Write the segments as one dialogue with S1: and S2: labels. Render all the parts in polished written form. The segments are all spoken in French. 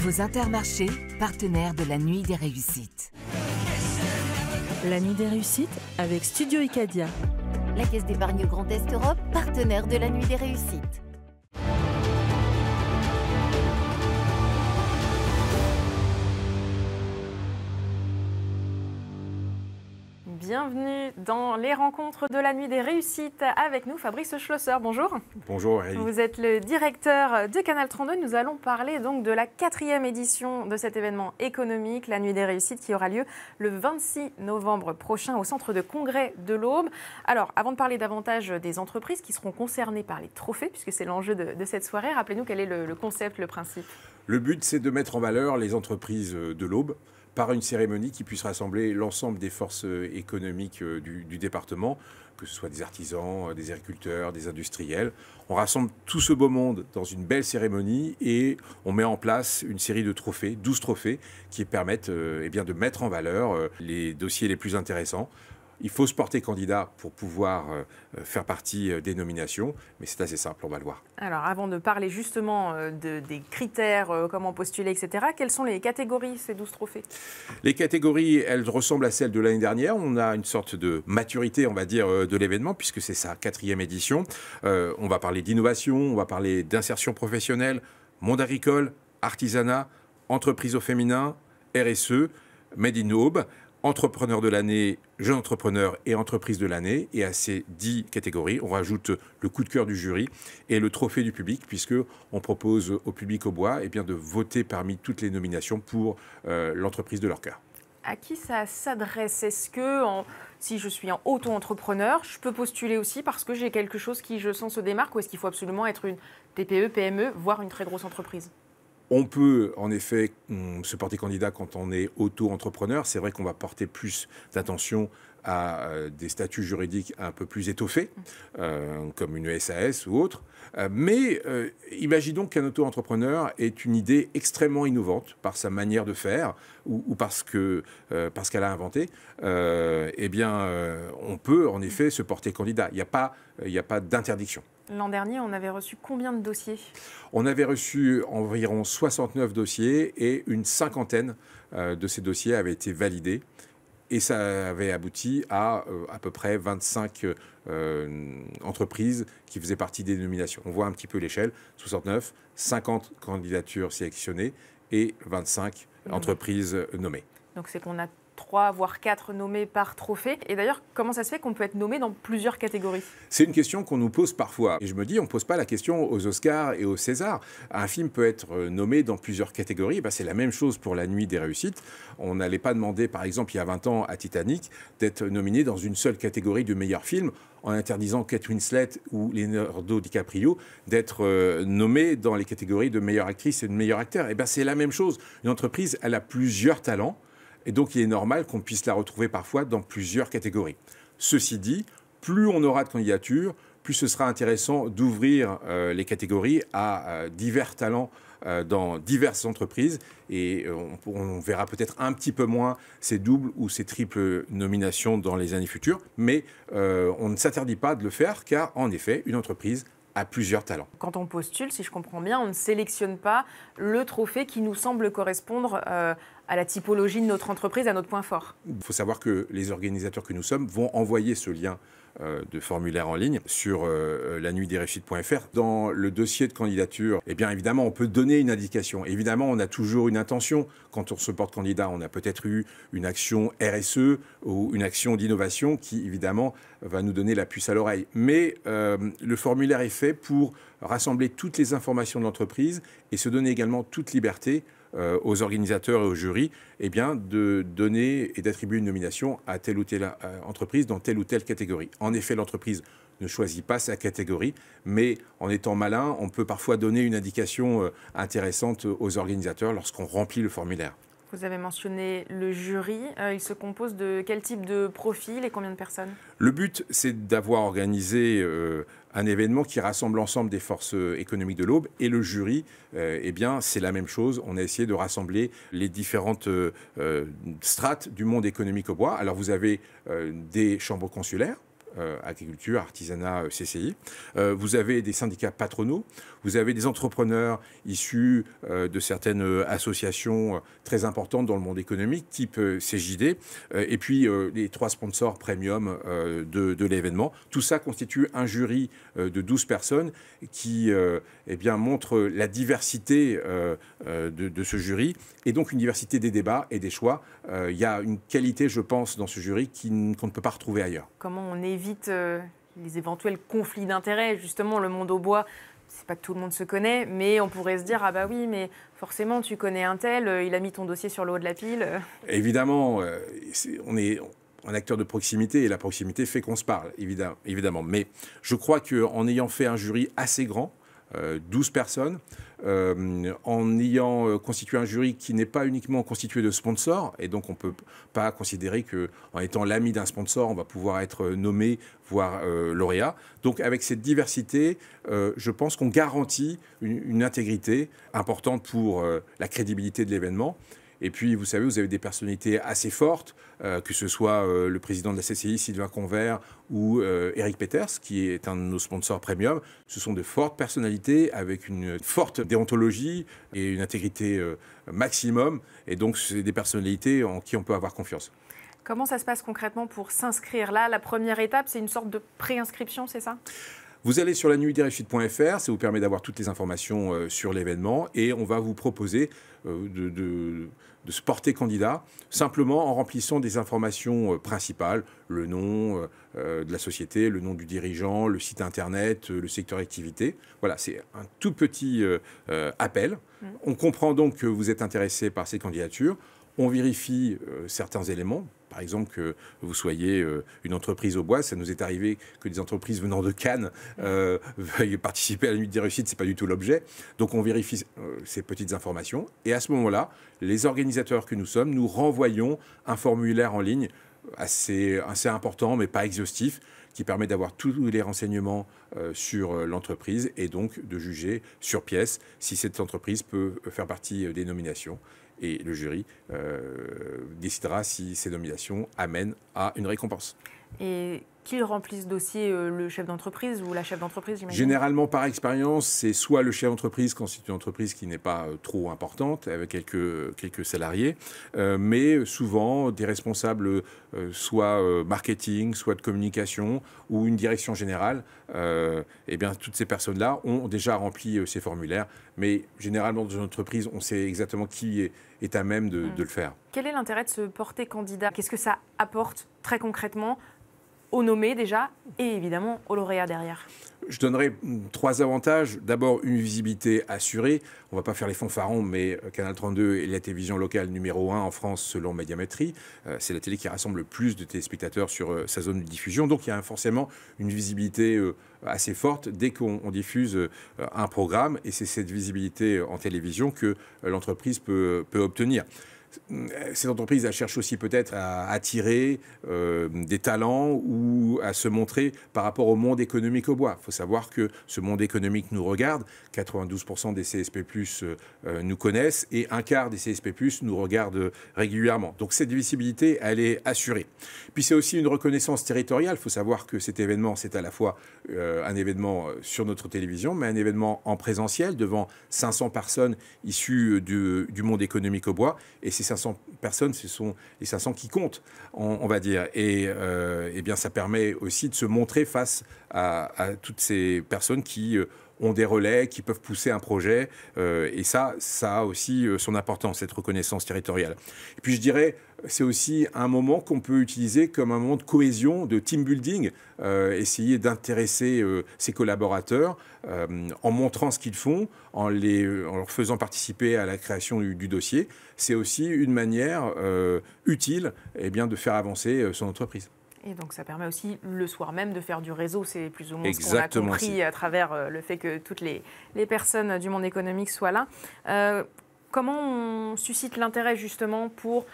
S1: Vos Intermarchés, partenaires de la Nuit des Réussites.
S2: La Nuit des Réussites avec Studio Icadia.
S3: La Caisse d'épargne Grand Est Europe, partenaire de la Nuit des Réussites.
S4: Bienvenue dans les rencontres de la Nuit des Réussites. Avec nous, Fabrice Schlosser. Bonjour.
S5: Bonjour Aurélie.
S4: Vous êtes le directeur de Canal 32. Nous allons parler donc de la 4e édition de cet événement économique, la Nuit des Réussites, qui aura lieu le 26 novembre prochain au centre de congrès de l'Aube. Alors, avant de parler davantage des entreprises qui seront concernées par les trophées, puisque c'est l'enjeu de cette soirée, rappelez-nous quel est le concept, le principe.
S5: Le but, c'est de mettre en valeur les entreprises de l'Aube par une cérémonie qui puisse rassembler l'ensemble des forces économiques du département, que ce soit des artisans, des agriculteurs, des industriels. On rassemble tout ce beau monde dans une belle cérémonie et on met en place une série de trophées, 12 trophées, qui permettent de mettre en valeur les dossiers les plus intéressants. Il faut se porter candidat pour pouvoir faire partie des nominations, mais c'est assez simple, on va le voir.
S4: Alors, avant de parler justement des critères, comment postuler, etc., quelles sont les catégories, ces 12 trophées?
S5: Les catégories, elles ressemblent à celles de l'année dernière. On a une sorte de maturité, on va dire, de l'événement, puisque c'est sa 4e édition. On va parler d'innovation, on va parler d'insertion professionnelle, monde agricole, artisanat, entreprise au féminin, RSE, Made in Aube, entrepreneur de l'année, jeune entrepreneur et entreprise de l'année. Et à ces 10 catégories, on rajoute le coup de cœur du jury et le trophée du public, puisqu'on propose au public aubois de voter parmi toutes les nominations pour l'entreprise de leur cœur.
S4: À qui ça s'adresse? Est-ce que si je suis un auto-entrepreneur, je peux postuler aussi parce que j'ai quelque chose qui, je sens, se démarque, ou est-ce qu'il faut absolument être une TPE, PME, voire une très grosse entreprise?
S5: On peut en effet se porter candidat quand on est auto-entrepreneur. C'est vrai qu'on va porter plus d'attention à des statuts juridiques un peu plus étoffés, comme une SAS ou autre. Mais imaginons qu'un auto-entrepreneur ait une idée extrêmement innovante par sa manière de faire ou parce qu'elle a inventé. On peut en effet se porter candidat. Il n'y a pas d'interdiction.
S4: L'an dernier, on avait reçu combien de dossiers?
S5: On avait reçu environ 69 dossiers et une cinquantaine de ces dossiers avaient été validés. Et ça avait abouti à peu près 25 entreprises qui faisaient partie des nominations. On voit un petit peu l'échelle, 69, 50 candidatures sélectionnées et 25 entreprises nommées.
S4: Donc c'est qu'on a 3 voire 4 nommés par trophée. Et d'ailleurs, comment ça se fait qu'on peut être nommé dans plusieurs catégories?
S5: C'est une question qu'on nous pose parfois. Et je me dis, on ne pose pas la question aux Oscars et aux Césars. Un film peut être nommé dans plusieurs catégories. C'est la même chose pour la Nuit des Réussites. On n'allait pas demander, par exemple, il y a 20 ans à Titanic, d'être nominé dans une seule catégorie du meilleur film, en interdisant Kate Winslet ou Leonardo DiCaprio d'être nommés dans les catégories de meilleure actrice et de meilleur acteur. C'est la même chose. Une entreprise, elle a plusieurs talents. Et donc, il est normal qu'on puisse la retrouver parfois dans plusieurs catégories. Ceci dit, plus on aura de candidatures, plus ce sera intéressant d'ouvrir les catégories à divers talents dans diverses entreprises. Et on verra peut-être un petit peu moins ces doubles ou ces triples nominations dans les années futures. Mais on ne s'interdit pas de le faire, car en effet, une entreprise a plusieurs talents.
S4: Quand on postule, si je comprends bien, on ne sélectionne pas le trophée qui nous semble correspondre à la typologie de notre entreprise, à notre point fort.
S5: Il faut savoir que les organisateurs que nous sommes vont envoyer ce lien de formulaire en ligne sur lanuitdesréussites.fr. Dans le dossier de candidature, évidemment, on peut donner une indication. Évidemment, on a toujours une intention. Quand on se porte candidat, on a peut-être eu une action RSE ou une action d'innovation qui, évidemment, va nous donner la puce à l'oreille. Mais le formulaire est fait pour rassembler toutes les informations de l'entreprise et se donner également toute liberté aux organisateurs et aux jurys de donner et d'attribuer une nomination à telle ou telle entreprise dans telle ou telle catégorie. En effet, l'entreprise ne choisit pas sa catégorie, mais en étant malin, on peut parfois donner une indication intéressante aux organisateurs lorsqu'on remplit le formulaire.
S4: Vous avez mentionné le jury. Il se compose de quel type de profil et combien de personnes?
S5: Le but, c'est d'avoir organisé un événement qui rassemble l'ensemble des forces économiques de l'Aube. Et le jury, c'est la même chose. On a essayé de rassembler les différentes strates du monde économique aubois. Alors, vous avez des chambres consulaires, agriculture, artisanat, CCI. Vous avez des syndicats patronaux, vous avez des entrepreneurs issus de certaines associations très importantes dans le monde économique, type CJD, et puis les 3 sponsors premium de l'événement. Tout ça constitue un jury de 12 personnes qui montre la diversité de ce jury et donc une diversité des débats et des choix. Il y a une qualité, je pense, dans ce jury qu'on ne peut pas retrouver ailleurs.
S4: Comment on évite les éventuels conflits d'intérêts? Justement, le monde au bois, c'est pas que tout le monde se connaît, mais on pourrait se dire, ah bah oui, mais forcément, tu connais un tel, il a mis ton dossier sur le haut de la pile.
S5: Évidemment, on est un acteur de proximité et la proximité fait qu'on se parle, évidemment. Mais je crois qu'en ayant fait un jury assez grand, 12 personnes, en ayant constitué un jury qui n'est pas uniquement constitué de sponsors, et donc on ne peut pas considérer qu'en étant l'ami d'un sponsor, on va pouvoir être nommé, voire lauréat. Donc avec cette diversité, je pense qu'on garantit une intégrité importante pour la crédibilité de l'événement. Et puis, vous savez, vous avez des personnalités assez fortes, que ce soit le président de la CCI, Sylvain Convert, ou Eric Peters, qui est un de nos sponsors premium. Ce sont de fortes personnalités avec une forte déontologie et une intégrité maximum. Et donc, c'est des personnalités en qui on peut avoir confiance.
S4: Comment ça se passe concrètement pour s'inscrire? Là, la première étape, c'est une sorte de préinscription, c'est ça?
S5: Vous allez sur lanuitdesreussites.fr, ça vous permet d'avoir toutes les informations sur l'événement et on va vous proposer de se porter candidat simplement en remplissant des informations principales, le nom de la société, le nom du dirigeant, le site internet, le secteur d'activité. Voilà, c'est un tout petit appel. On comprend donc que vous êtes intéressé par ces candidatures. On vérifie certains éléments. Par exemple, que vous soyez une entreprise au bois, ça nous est arrivé que des entreprises venant de Cannes veuillent participer à la Nuit des Réussites, ce n'est pas du tout l'objet. Donc on vérifie ces petites informations. Et à ce moment-là, les organisateurs que nous sommes, nous renvoyons un formulaire en ligne assez important, mais pas exhaustif, qui permet d'avoir tous les renseignements sur l'entreprise et donc de juger sur pièce si cette entreprise peut faire partie des nominations. Et le jury décidera si ces nominations amènent à une récompense.
S4: Et qui remplit ce dossier, le chef d'entreprise ou la chef d'entreprise, j'imagine?
S5: Généralement, par expérience, c'est soit le chef d'entreprise quand c'est une entreprise qui n'est pas trop importante, avec quelques salariés, mais souvent des responsables, soit marketing, soit de communication, ou une direction générale. Eh bien, toutes ces personnes-là ont déjà rempli ces formulaires, mais généralement, dans une entreprise, on sait exactement qui est à même de le faire.
S4: Quel est l'intérêt de se porter candidat? Qu'est-ce que ça apporte très concrètement aux nommés déjà et évidemment aux lauréats derrière?
S5: Je donnerai 3 avantages. D'abord, une visibilité assurée. On ne va pas faire les fanfarons, mais Canal 32 est la télévision locale numéro 1 en France selon Médiamétrie. C'est la télé qui rassemble le plus de téléspectateurs sur sa zone de diffusion. Donc il y a forcément une visibilité assez forte dès qu'on diffuse un programme. Et c'est cette visibilité en télévision que l'entreprise peut obtenir. Cette entreprise, elle cherche aussi peut-être à attirer des talents ou à se montrer par rapport au monde économique au bois. Il faut savoir que ce monde économique nous regarde. 92% des CSP+, nous connaissent et un quart des CSP+, nous regardent régulièrement. Donc cette visibilité, elle est assurée. Puis c'est aussi une reconnaissance territoriale. Il faut savoir que cet événement, c'est à la fois un événement sur notre télévision, mais un événement en présentiel devant 500 personnes issues du monde économique au bois. Et ces 500 personnes, ce sont les 500 qui comptent, on va dire. Et eh bien, ça permet aussi de se montrer face à toutes ces personnes qui ont des relais, qui peuvent pousser un projet. Et ça a aussi son importance, cette reconnaissance territoriale. Et puis je dirais, c'est aussi un moment qu'on peut utiliser comme un moment de cohésion, de team building, essayer d'intéresser ses collaborateurs en montrant ce qu'ils font, en leur faisant participer à la création du dossier. C'est aussi une manière utile de faire avancer son entreprise.
S4: Et donc ça permet aussi le soir même de faire du réseau, c'est plus ou moins ce qu'on a compris à travers le fait que toutes les personnes du monde économique soient là. Comment on suscite l'intérêt justement pour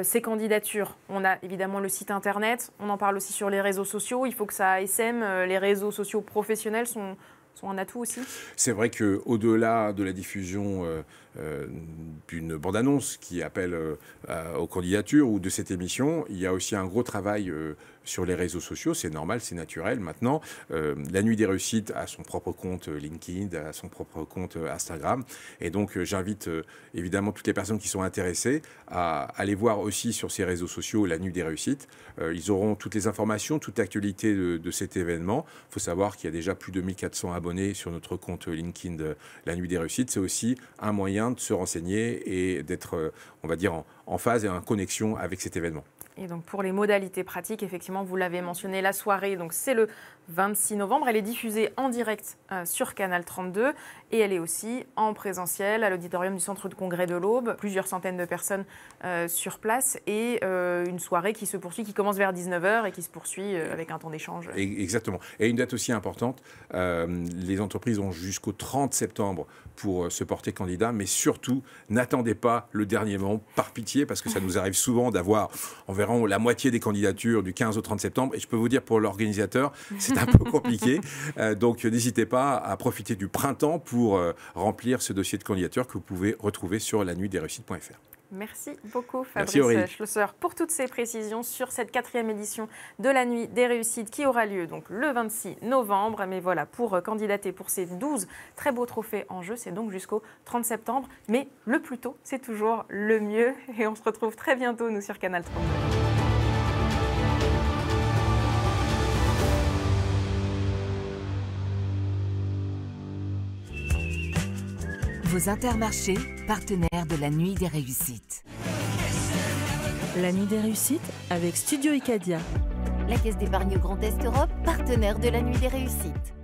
S4: ces candidatures? On a évidemment le site internet, on en parle aussi sur les réseaux sociaux, il faut que ça essaime, les réseaux sociaux professionnels sont un atout aussi? C'est
S5: vrai qu'au-delà de la diffusion d'une bande-annonce qui appelle aux candidatures ou de cette émission, il y a aussi un gros travail sur les réseaux sociaux. C'est normal, c'est naturel. Maintenant, la Nuit des Réussites a son propre compte LinkedIn, a son propre compte Instagram. Et donc, j'invite évidemment toutes les personnes qui sont intéressées à aller voir aussi sur ces réseaux sociaux la Nuit des Réussites. Ils auront toutes les informations, toute l'actualité de cet événement. Il faut savoir qu'il y a déjà plus de 1400 abonnés sur notre compte LinkedIn de la Nuit des Réussites. C'est aussi un moyen de se renseigner et d'être, on va dire, en phase et en connexion avec cet événement.
S4: Et donc pour les modalités pratiques, effectivement, vous l'avez mentionné, la soirée, donc c'est le 26 novembre. Elle est diffusée en direct sur Canal 32 et elle est aussi en présentiel à l'auditorium du Centre de Congrès de l'Aube. Plusieurs centaines de personnes sur place et une soirée qui se poursuit, qui commence vers 19h et qui se poursuit avec un temps d'échange.
S5: Exactement. Et une date aussi importante, les entreprises ont jusqu'au 30 septembre pour se porter candidat, mais surtout, n'attendez pas le dernier moment, par pitié, parce que ça nous arrive souvent d'avoir environ la moitié des candidatures du 15 au 30 septembre. Et je peux vous dire, pour l'organisateur, c'est un peu compliqué. Donc, n'hésitez pas à profiter du printemps pour remplir ce dossier de candidature que vous pouvez retrouver sur lanuitdesreussites.fr.
S4: Merci beaucoup
S5: Merci
S4: Fabrice Schlosser pour toutes ces précisions sur cette 4e édition de la Nuit des Réussites qui aura lieu donc le 26 novembre. Mais voilà, pour candidater pour ces 12 très beaux trophées en jeu, c'est donc jusqu'au 30 septembre. Mais le plus tôt, c'est toujours le mieux. Et on se retrouve très bientôt, nous, sur Canal 32.
S1: Vos Intermarchés, partenaires de la Nuit des Réussites.
S2: La Nuit des Réussites avec Studio Icadia.
S3: La Caisse d'épargne Grand Est Europe, partenaire de la Nuit des Réussites.